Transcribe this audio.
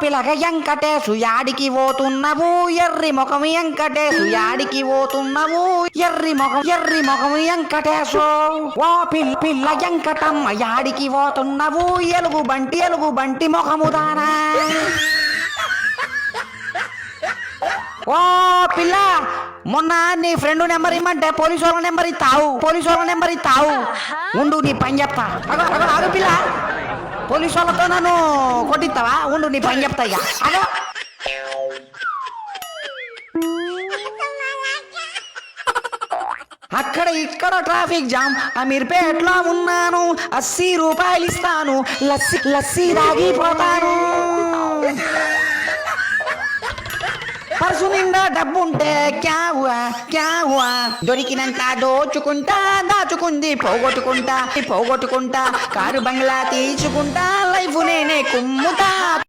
పిలగ వెంకటేశు యాడికి పోతున్నవు ఎర్రి ముఖం వెంకటేశు యాడికి పోతున్నవు ఎర్రి ముఖం వెంకటేశు ఓ పిల్ల వెంకటమ్మ యాడికి పోతున్నవు ఎలుగు బంటి ముఖము దానా ఓ పిల్ల మొన్న నీ ఫ్రెండ్ నెంబర్ ఇమ్మంటే పోలీసు వాళ్ళ నెంబర్ ఇస్తావు ఉండు నీ పని చెప్తా ఆగు పిల్ల పోలీసు వాళ్ళతో నన్ను కొట్టిస్తావా ఉండు నీ పని చెప్తా ఇక అదో అక్కడ ఇక్కడ ట్రాఫిక్ జామ్ అమీర్పేటలో ఉన్నాను 80 రూపాయలు ఇస్తాను లస్సీ తాగిపోతాను పర్సు నిండా డబ్బుంటే క్యా హువా దొరికినంత దాచుకుంది పోగొట్టుకుంటా కారు బంగ్లా తీసుకుంటా లైఫ్ నేనే కుమ్ముతా